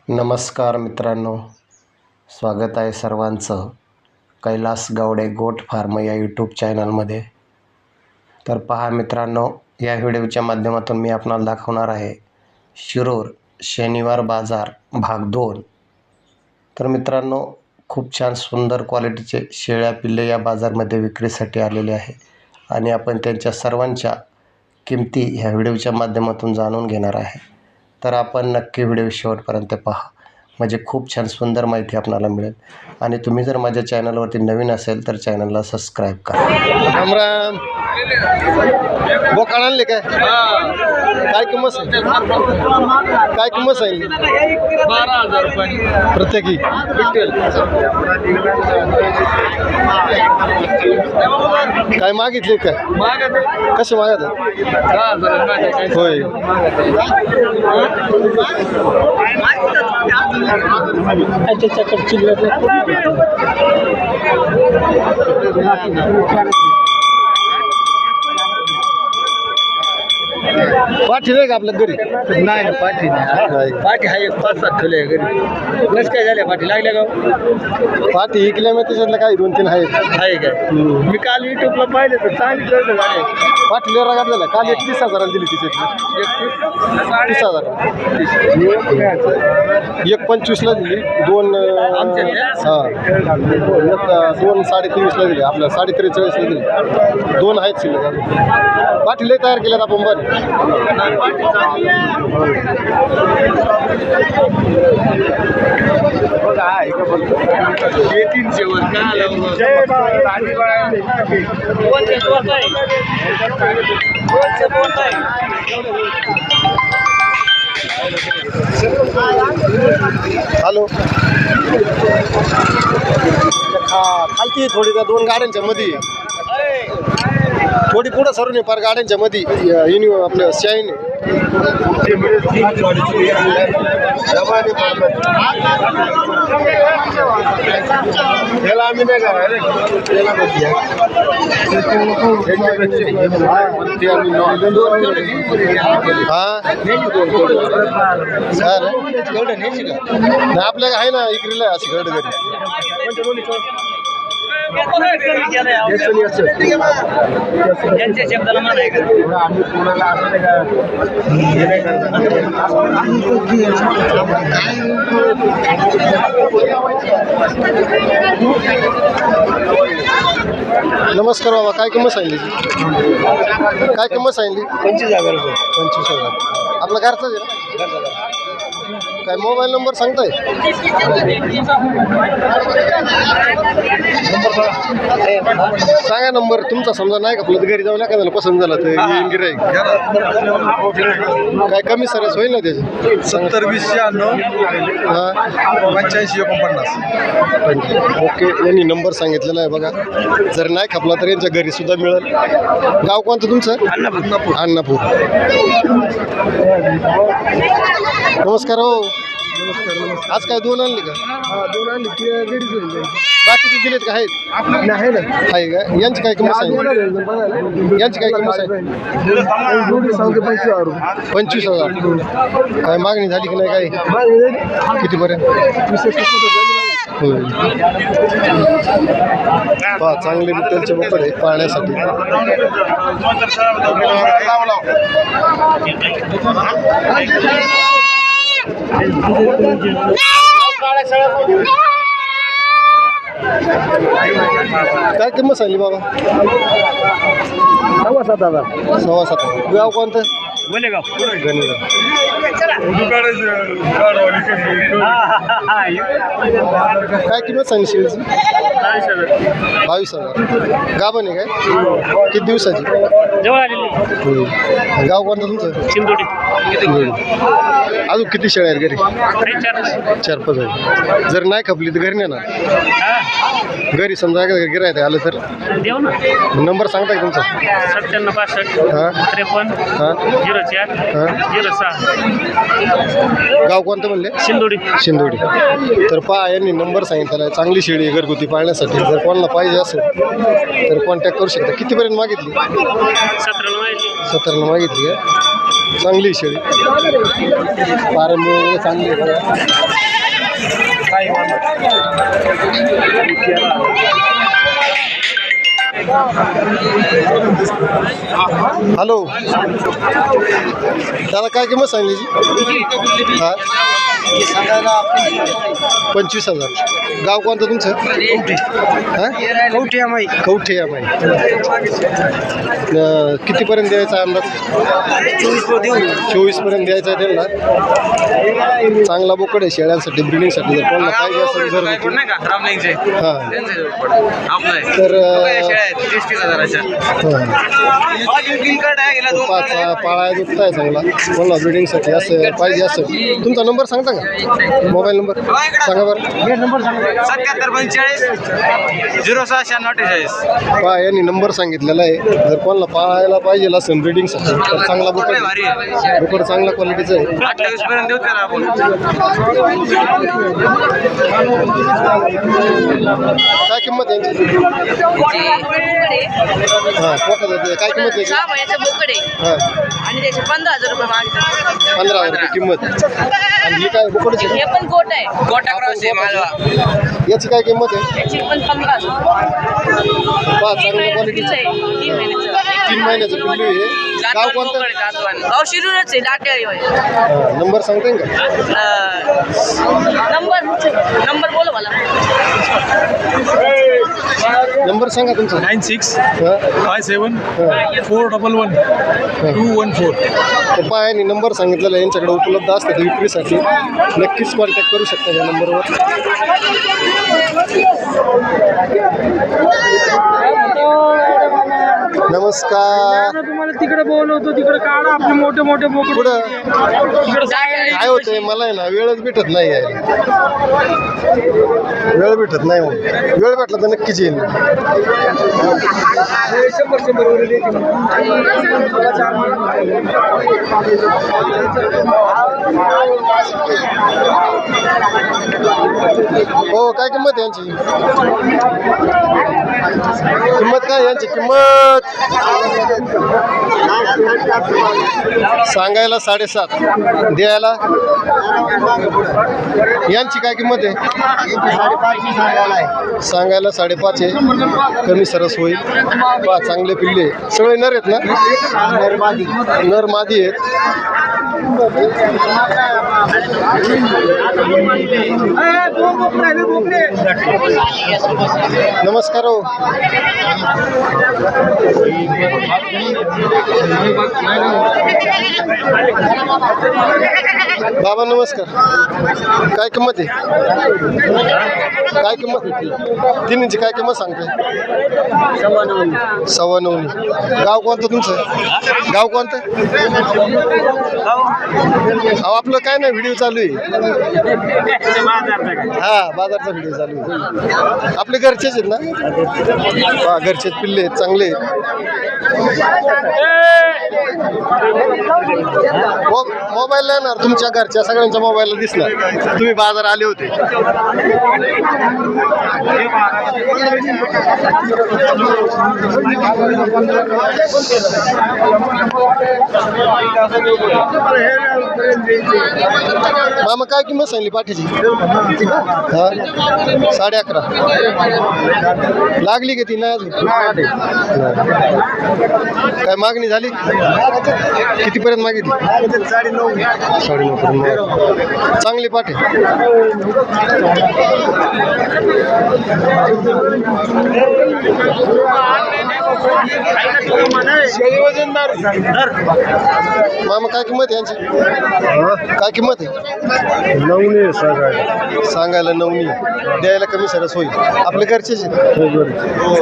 नमस्कार मित्रांनो, स्वागत आहे सर्वांचं कैलास गावडे गोट फार्म या यूट्यूब चॅनलमध्ये। तर पहा मित्रांनो, या व्हिडिओच्या माध्यमातून मी आपणाला दाखवणार आहे शिरूर शनिवार बाजार भाग 2। तर मित्रांनो, खूप छान सुंदर क्वालिटीचे शेळ्या पिल्ले या बाजारमध्ये विक्रीसाठी आलेले आहे आणि आपण त्यांच्या सर्वांच्या किमती ह्या व्हिडिओच्या माध्यमातून जाणून घेणार आहे। तर आपण नक्की व्हिडिओ शेवटपर्यंत पहा, म्हणजे खूप छान सुंदर माहिती आपल्याला मिळेल। आणि तुम्ही जर माझ्या चॅनलवरती नवीन असेल तर चॅनलला सबस्क्राईब करा। राम राम, बोकाळ आणले काय? काय किंमत आहे? काय किंमत आहे? 12,000 रुपये प्रत्येकी काय मागितले काय? कसे मागत? होय, पाठी नाही का आपल्या घरी? नाही ना, पाठी नाही। पाठी आहे 5-7 ठेवले घरी। कसं काय झाल्या पाठी लागल्या का? पाठी इकल्या मी त्याच्यातलं काही 2-3 आहेत आहे काय? मी काल युट्यूबला पाहिले तर चांगली कळलं झाले। पाठी लेरा काढलेला काल 31,000 दिली तिच्यातली। 30,000 एक 25ला दिली, 2 आमच्या हां, एक 2 23.5ला दिली, आपल्या 43.5ला दिली। 2 आहेत शिल्लक। पाठी लय तयार केल्यात आपण बरं। हॅलो, खालती थोडी त्या 2 गाड्यांच्या मध्ये, थोडी पुढं सरून ये, फार गाड्यांच्या मध्ये आपलं शाईन त्याला आम्ही नाही करा आपल्या आहे ना इकडे असं घड घरी यांच्या शब्दाला मान आहे का? आम्ही कोणाला असं नाही का नमस्कार बाबा, काय किंमत सांगली? काय किंमत सांगली? 25,000 रुपये। 25,000 आपला घरचाच आहे ना? काय मोबाईल नंबर सांगताय? सांगा नंबर तुमचा, समजा नाही का आपलं घरी जाऊन एखाद्याला पसंत झाला तर येईन गिऱ्हाईक। काय कमी सरस होईल ना त्याचे? 70 20 96 हां 85 49। ओके, यांनी नंबर सांगितलेला आहे बघा। जर नाही खपला तर यांच्या घरी सुद्धा मिळेल। गाव कोणतं तुमचं? अण्णापूर। नमस्कार हो। आज काय 2 आणले का? 2 आणली की घरीच होईल। बाकीचे दिलेत का? आहेत नाही ना, आहे का? यांची काय किंमत सांगितली? यांची काय किंमत सांगितली? 25,000 रुपये। 25,000 काय मागणी झाली की नाही? काय कितीपर्यंत? होय, पहा चांगले विठ्ठलचे बोकडे पाहण्यासाठी। काय किंमत सांगली बाबा? 7,000। 7,500। गाव कोणतं? बोलेगाव। गणेगाव। काय किंमत सांगली शेळीची? 22,000। गाभण आहे काय? किती दिवसाची? जवळ आलेली होय। गाव कोणतं तुमचं? शिंदोडी। अजून किती शेळ्या आहेत घरी? 4-5 आहेत। जर नाही खपली तर घरी नेणार? घरी समजा गिरायत आलं तर देऊ ना। नंबर सांगता का तुमचा? 97 65 हां 53 हां 04 हां 06। गाव कोणतं म्हणले? शिंदोडी। शिंदोडी। तर पहा यांनी नंबर सांगितलेला आहे। चांगली शेळी आहे घरगुती पाळण्यासाठी। जर कोणाला पाहिजे असेल तर कॉन्टॅक्ट करू शकता। कितीपर्यंत मागितली? 17ला माहिती। 17ला मागितली का? चांगली शेळी पारंबी चांगली आहे बघा. हॅलो दादा काय किंमत सांगली हा 25,000. गाव कोणतं तुमचं? कवठे अमाई. कितीपर्यंत द्यायचा अंदाज? 24पर्यंत द्यायचा आहे त्यांना. चांगला बोकड आहे शेळ्यांसाठी ब्रिडिंगसाठी जर कोणाला पाहिजे असेल तर पाळा दुखताय चांगला कोणाला ब्रिडिंगसाठी असं पाहिजे असेल. तुमचा नंबर सांगता का? मोबाईल नंबर सांगा बरं. 7745 पहा यांनी नंबर सांगितलेला आहे. जर कोणाला पाहायला पाहिजे असेल ब्रिडिंगसाठी तर चांगला बोकड चांगल्या क्वालिटीचं आहे. 28 पर्यंत देऊ त्याला आपण. काय किंमत यांची? हां पोटात काय किंमत त्याची? हां आणि त्याचे 15,000 रुपये मागतात. 15,000 रुपये किंमत. आणि ही काय बोकडच आहे? हे पण गोट आहे. गोटा क्रॉस आहे मालवा. याची काय किंमत आहे? याची पण 15,000. पहा चांगल्या क्वालिटीचं. 3 महिन्याचं पिल्लू आहे. गाव कोणतं? गाव शिरूरच आहे. लाटेवाडी होय. हां नंबर सांगता येईल का? नंबर बोला मला. नंबर सांगा तुमचा. 96 हां 57 हां 411 214. तर पहा यांनी नंबर सांगितलेला आहे. यांच्याकडे उपलब्ध असतात विक्रीसाठी. नक्कीच कॉन्टॅक्ट करू शकता या नंबरवर. नमस्कार. तुम्हाला तिकडे बोलवतो तिकडे काढा आपले मोठे मोठे बोकड. पुढं तिकडे काय होतंय मला आहे ना वेळच भेटत नाही यायला. वेळ भेटत नाही मग वेळ भेटला तर नक्कीच येईल. हो काय किंमत आहे यांची? किंमत काय यांची किंमत? सांगायला 7.5 द्यायला. यांची काय किंमत आहे? सांगायला 5.5 आहे. कमी सरस होईल. पहा चांगले पिल्ले सगळे नर आहेत ना? नर मादी आहेत. नमस्कार हो. बाबा नमस्कार. काय किंमत आहे? काय किंमत? तिन्हीची काय किंमत सांगते? 9.25. गाव कोणतं तुमचं? गाव कोणतं? अहो आपलं काय नाही व्हिडिओ चालू आहे. हा बाजारचा व्हिडिओ चालू आहे. आपले घरचेच आहेत ना? हा घरचेच पिल्ले आहेत चांगले आहेत. मोबाईल येणार तुमच्या घरच्या सगळ्यांच्या मोबाईलला दिसणार. तुम्ही बाजार आले होते. मामा काय किंमत सांगली पाठीची? हा 11.5. लागली का ती नाही अजून? काय मागणी झाली? कितीपर्यंत मागितली? 9.5 पर्यंत. चांगली पाठी. मामा काय किंमत यांची? काय किंमत आहे? 9 सांगायला 9 द्यायला कमी सरस होईल. आपल्या घरचेच आहेत.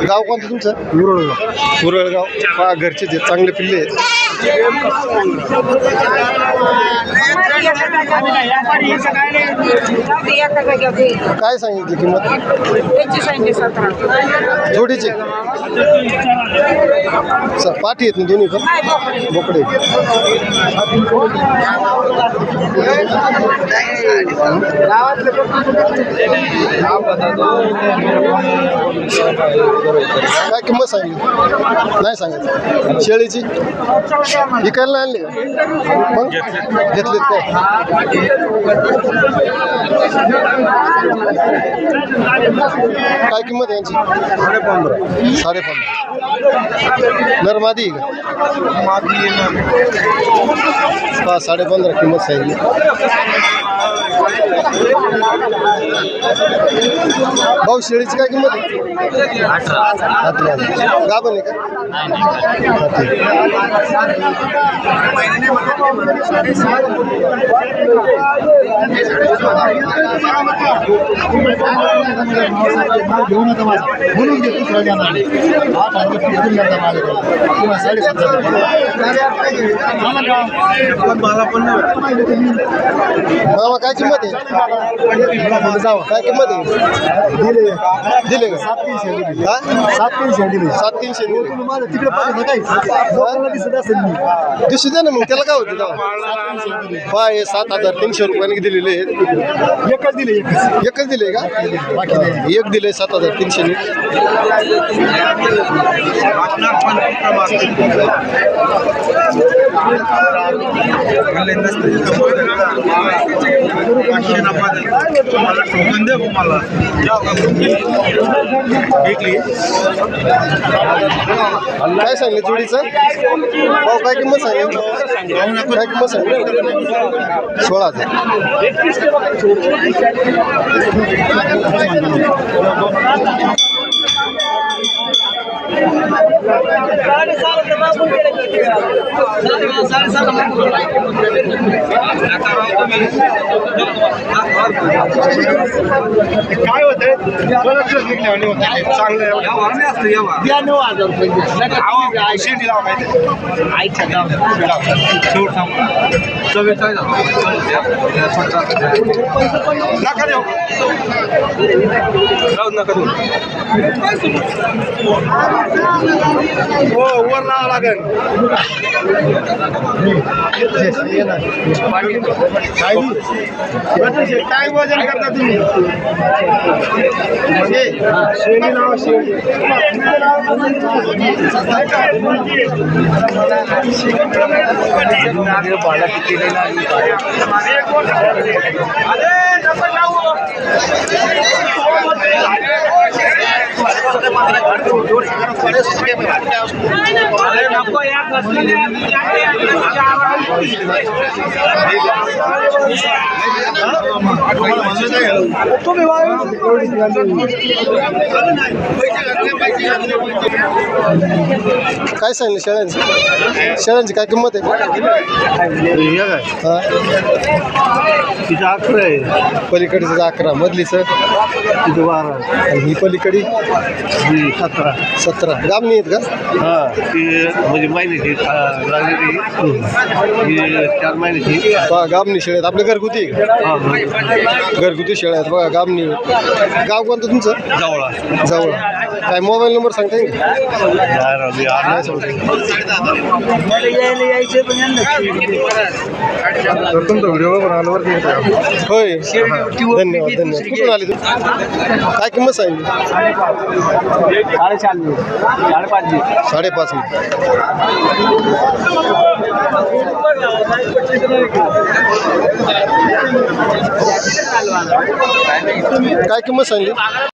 गाव कोणतं तुमचं? उरळगाव. हा घरचेच आहेत चांगले पिल्ले आहेत. काय सांगितलं? सांगितली किंमत त्यांची सांगितली 17. जोडीची पाठी आहेत ना दोन्ही पण बोकडे काय किंमत सांगितली नाही सांगायचं शेळीची विकायला आणली का मग घेतलीत काय काय किंमत आहे यांची 15.5 नरमादी का 15.5 किंमत सांगितली भाऊ शेळीची काय किंमत आहे 18 गाभण आहे का मामा काय किंमत आहे काय किंमत आहे दिले का 7,300 दिसू द्या ना मग त्याला काय होतं पाय 7,300 रुपयाने दिलेले आहेत एकच दिले का एक दिले 7,300 काय सांगले जोडीचं भाऊ काय किंमत सांगितली काय किंमत सांगितली 16,000 काय होतंय चांगलं हो वर लावा लागेल काय वजन करता तुम्ही शेळी लावा शेळी काय सांगले शेळ्यांची काय किंमत आहे तिचं 11 आहे पलीकडचं 11 मधलीचं तिचं 12 आणि ही पलीकडे 17 गामणी आहेत का हा ती म्हणजे महिन्याची लागलेली 4 महिन्याची बघा गामणी शेळ्या आहेत आपल्या घरगुती आहे का? घरगुती शेळ्या आहेत बघा गामणी गाव कोणतं तुमचं जवळ काय मोबाईल नंबर सांगता येईल का? तर तुमचा व्हिडिओ पण आल्यावर होय धन्यवाद कुठून आले तुम्ही काय किंमत सांगितली 5.5 काय किंमत सांगली